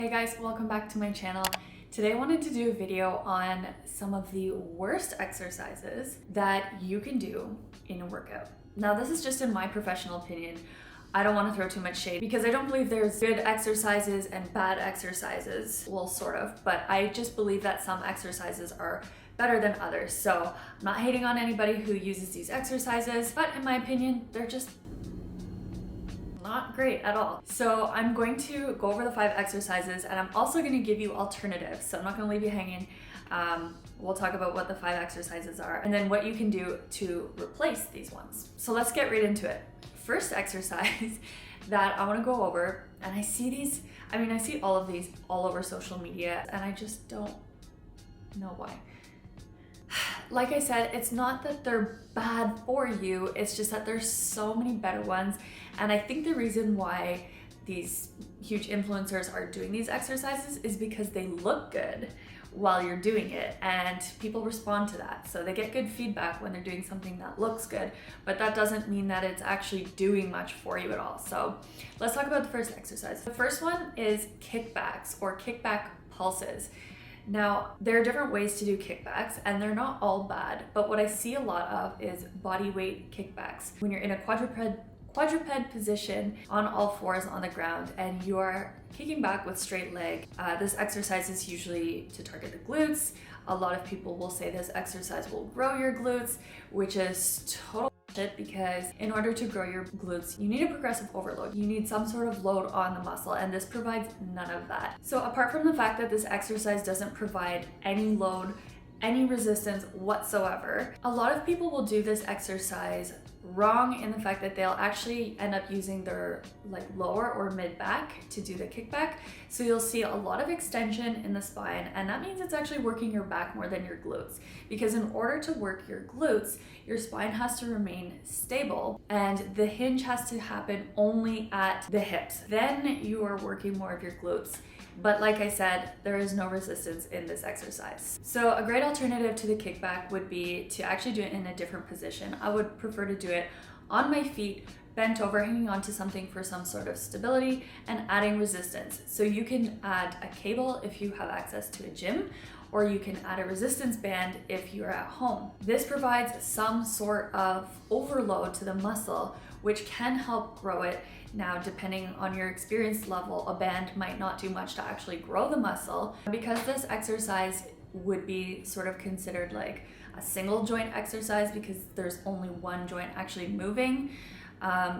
Hey guys, welcome back to my channel. Today I wanted to do a video on some of the worst exercises that you can do in a workout. Now this is just in my professional opinion. I don't want to throw too much shade because I don't believe there's good exercises and bad exercises. Well, sort of, but I just believe that some exercises are better than others. So I'm not hating on anybody who uses these exercises, but in my opinion, they're just not great at all. So I'm going to go over the 5 exercises and I'm also going to give you alternatives. So I'm not going to leave you hanging. We'll talk about what the 5 exercises are and then what you can do to replace these ones. So let's get right into it. First exercise that I want to go over, and I see all of these all over social media and I just don't know why. Like I said, it's not that they're bad for you, it's just that there's so many better ones. And I think the reason why these huge influencers are doing these exercises is because they look good while you're doing it and people respond to that. So they get good feedback when they're doing something that looks good, but that doesn't mean that it's actually doing much for you at all. So let's talk about the first exercise. The first one is kickbacks or kickback pulses. Now, there are different ways to do kickbacks and they're not all bad, but what I see a lot of is body weight kickbacks. When you're in a quadruped position on all fours on the ground and you are kicking back with straight leg. This exercise is usually to target the glutes. A lot of people will say this exercise will grow your glutes, which is total shit because in order to grow your glutes, you need a progressive overload. You need some sort of load on the muscle and this provides none of that. So apart from the fact that this exercise doesn't provide any load, any resistance whatsoever, a lot of people will do this exercise wrong in the fact that they'll actually end up using their lower or mid back to do the kickback. So you'll see a lot of extension in the spine, and that means it's actually working your back more than your glutes, because in order to work your glutes, your spine has to remain stable and the hinge has to happen only at the hips. Then you are working more of your glutes. But like I said, there is no resistance in this exercise. So a great alternative to the kickback would be to actually do it in a different position. I would prefer to do it on my feet, bent over, hanging onto something for some sort of stability and adding resistance. So you can add a cable if you have access to a gym, or you can add a resistance band if you're at home. This provides some sort of overload to the muscle, which can help grow it. Now, depending on your experience level, a band might not do much to actually grow the muscle. Because this exercise would be sort of considered like a single joint exercise because there's only one joint actually moving,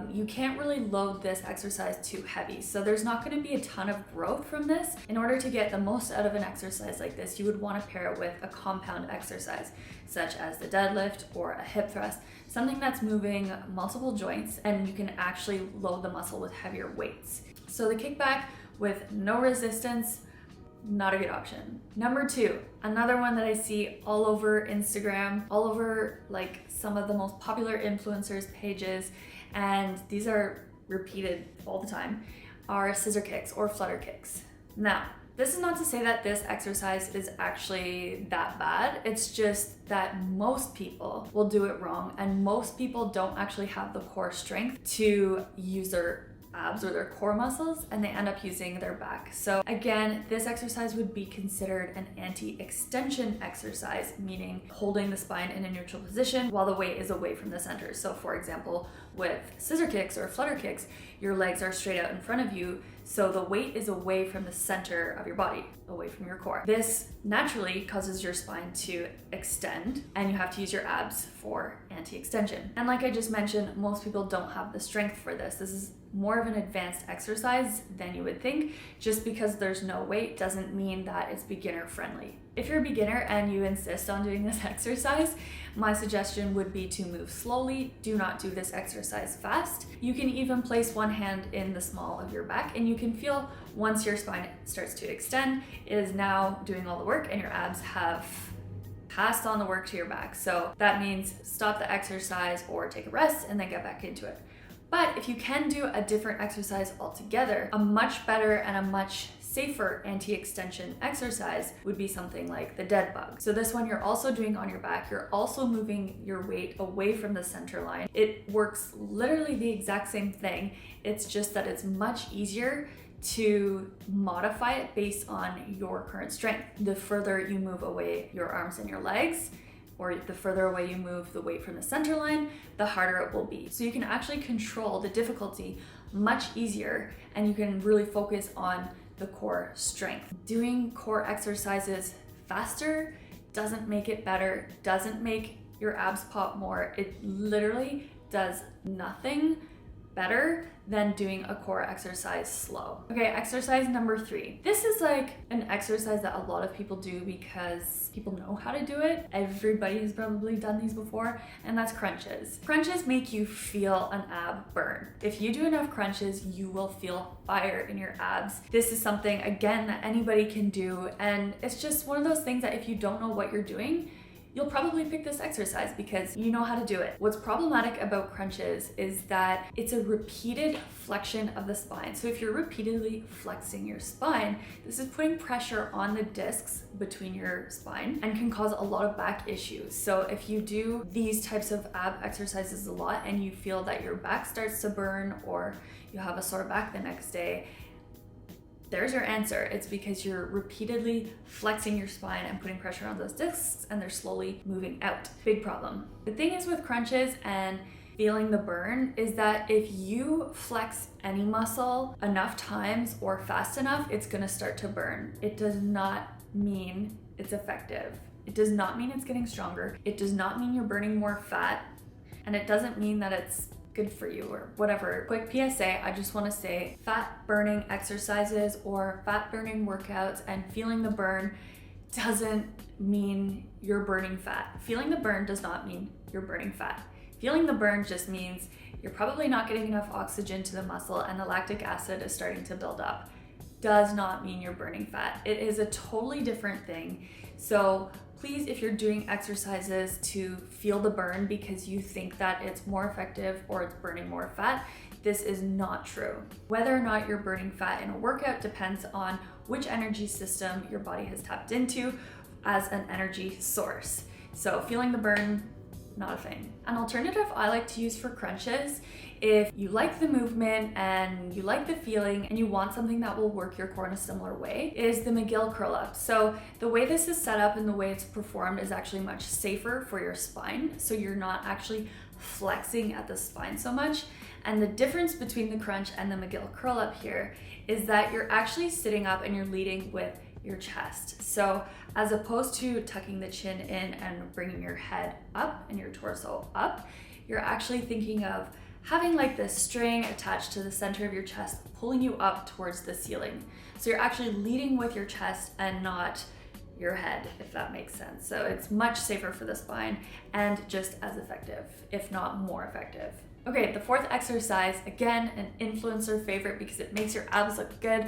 you can't really load this exercise too heavy. So there's not going to be a ton of growth from this. In order to get the most out of an exercise like this, you would want to pair it with a compound exercise, such as the deadlift or a hip thrust, something that's moving multiple joints and you can actually load the muscle with heavier weights. So the kickback with no resistance, not a good option. Number 2, another one that I see all over Instagram, all over like some of the most popular influencers pages, and these are repeated all the time, are scissor kicks or flutter kicks. Now, this is not to say that this exercise is actually that bad. It's just that most people will do it wrong and most people don't actually have the core strength to use their abs or their core muscles, and they end up using their back. So again, this exercise would be considered an anti-extension exercise, meaning holding the spine in a neutral position while the weight is away from the center. So for example, with scissor kicks or flutter kicks, your legs are straight out in front of you, so the weight is away from the center of your body, away from your core. This naturally causes your spine to extend and you have to use your abs for anti-extension. And like I just mentioned, most people don't have the strength for this. This is more of an advanced exercise than you would think. Just because there's no weight doesn't mean that it's beginner friendly. If you're a beginner and you insist on doing this exercise, my suggestion would be to move slowly. Do not do this exercise fast. You can even place one hand in the small of your back and you can feel once your spine starts to extend, it is now doing all the work and your abs have passed on the work to your back. So that means stop the exercise or take a rest and then get back into it. But if you can do a different exercise altogether, a much better and a much safer anti-extension exercise would be something like the dead bug. So this one you're also doing on your back, you're also moving your weight away from the center line. It works literally the exact same thing. It's just that it's much easier to modify it based on your current strength. The further you move away your arms and your legs, or the further away you move the weight from the center line, the harder it will be. So you can actually control the difficulty much easier, and you can really focus on the core strength. Doing core exercises faster doesn't make it better, doesn't make your abs pop more. It literally does nothing better than doing a core exercise slow. Okay, exercise number 3. This is like an exercise that a lot of people do because people know how to do it. Everybody has probably done these before, and that's crunches. Crunches make you feel an ab burn. If you do enough crunches, you will feel fire in your abs. This is something, again, that anybody can do, and it's just one of those things that if you don't know what you're doing, you'll probably pick this exercise because you know how to do it. What's problematic about crunches is that it's a repeated flexion of the spine. So if you're repeatedly flexing your spine, this is putting pressure on the discs between your spine and can cause a lot of back issues. So if you do these types of ab exercises a lot and you feel that your back starts to burn or you have a sore back the next day, there's your answer. It's because you're repeatedly flexing your spine and putting pressure on those discs and they're slowly moving out. Big problem. The thing is with crunches and feeling the burn is that if you flex any muscle enough times or fast enough, it's gonna start to burn. It does not mean it's effective. It does not mean it's getting stronger. It does not mean you're burning more fat. And it doesn't mean that it's good for you or whatever. Quick PSA, I just want to say fat burning exercises or fat burning workouts and feeling the burn doesn't mean you're burning fat. Feeling the burn does not mean you're burning fat. Feeling the burn just means you're probably not getting enough oxygen to the muscle and the lactic acid is starting to build up. Does not mean you're burning fat. It is a totally different thing. So please, if you're doing exercises to feel the burn because you think that it's more effective or it's burning more fat, this is not true. Whether or not you're burning fat in a workout depends on which energy system your body has tapped into as an energy source. So feeling the burn, not a thing. An alternative I like to use for crunches, if you like the movement and you like the feeling and you want something that will work your core in a similar way, is the McGill curl up. So the way this is set up and the way it's performed is actually much safer for your spine. So you're not actually flexing at the spine so much. And the difference between the crunch and the McGill curl up here is that you're actually sitting up and you're leading with your chest. So as opposed to tucking the chin in and bringing your head up and your torso up, you're actually thinking of having like this string attached to the center of your chest, pulling you up towards the ceiling. So you're actually leading with your chest and not your head, if that makes sense. So it's much safer for the spine and just as effective, if not more effective. Okay, the 4th exercise, again, an influencer favorite because it makes your abs look good,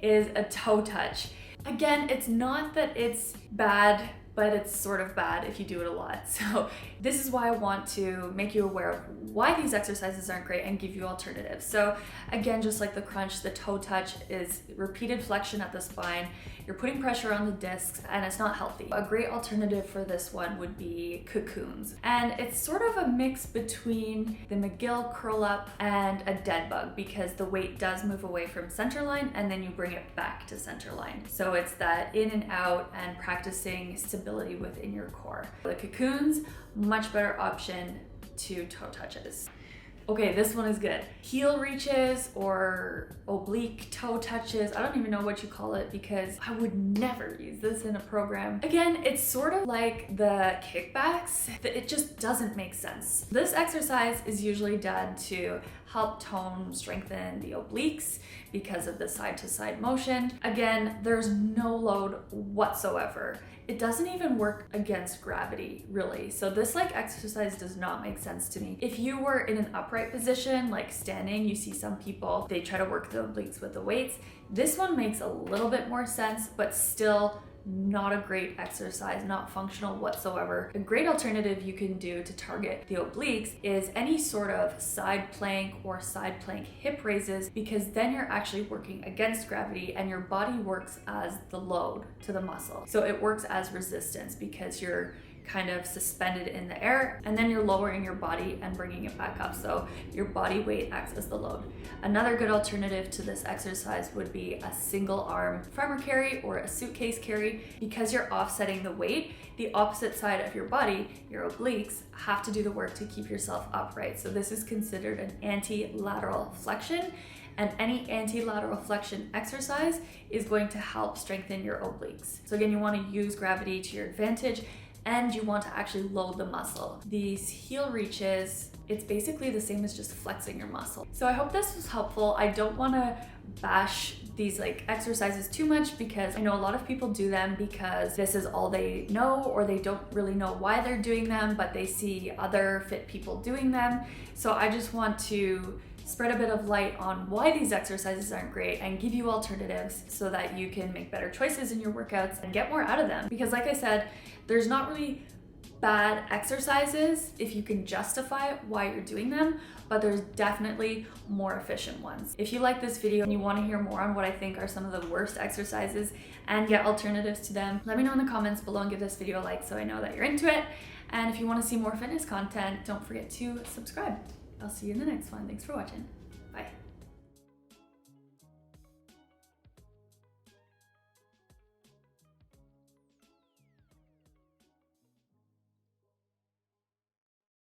is a toe touch. Again, it's not that it's bad, but it's sort of bad if you do it a lot. So this is why I want to make you aware of why these exercises aren't great and give you alternatives. So again, just like the crunch, the toe touch is repeated flexion at the spine. You're putting pressure on the discs and it's not healthy. A great alternative for this one would be cocoons. And it's sort of a mix between the McGill curl up and a dead bug because the weight does move away from center line and then you bring it back to center line. So it's that in and out and practicing stability within your core. The cocoons, much better option to toe touches. Okay, this one is good. Heel reaches or oblique toe touches. I don't even know what you call it because I would never use this in a program. Again, it's sort of like the kickbacks. It just doesn't make sense. This exercise is usually done to help tone, strengthen the obliques because of the side to side motion. Again, there's no load whatsoever. It doesn't even work against gravity, really. So this exercise does not make sense to me. If you were in an upright position, like standing, you see some people, they try to work the obliques with the weights. This one makes a little bit more sense, but still not a great exercise, not functional whatsoever. A great alternative you can do to target the obliques is any sort of side plank or side plank hip raises, because then you're actually working against gravity and your body works as the load to the muscle. So it works as resistance because you're kind of suspended in the air, and then you're lowering your body and bringing it back up. So your body weight acts as the load. Another good alternative to this exercise would be a single arm farmer carry or a suitcase carry. Because you're offsetting the weight, the opposite side of your body, your obliques, have to do the work to keep yourself upright. So this is considered an anti-lateral flexion, and any anti-lateral flexion exercise is going to help strengthen your obliques. So again, you want to use gravity to your advantage, and you want to actually load the muscle. These heel reaches, it's basically the same as just flexing your muscle. So I hope this was helpful. I don't want to bash these like exercises too much, because I know a lot of people do them because this is all they know, or they don't really know why they're doing them, but they see other fit people doing them. So I just want to spread a bit of light on why these exercises aren't great and give you alternatives so that you can make better choices in your workouts and get more out of them. Because like I said, there's not really bad exercises if you can justify why you're doing them, but there's definitely more efficient ones. If you like this video and you want to hear more on what I think are some of the worst exercises and get alternatives to them, let me know in the comments below and give this video a like so I know that you're into it. And if you want to see more fitness content, don't forget to subscribe. I'll see you in the next one. Thanks for watching. Bye.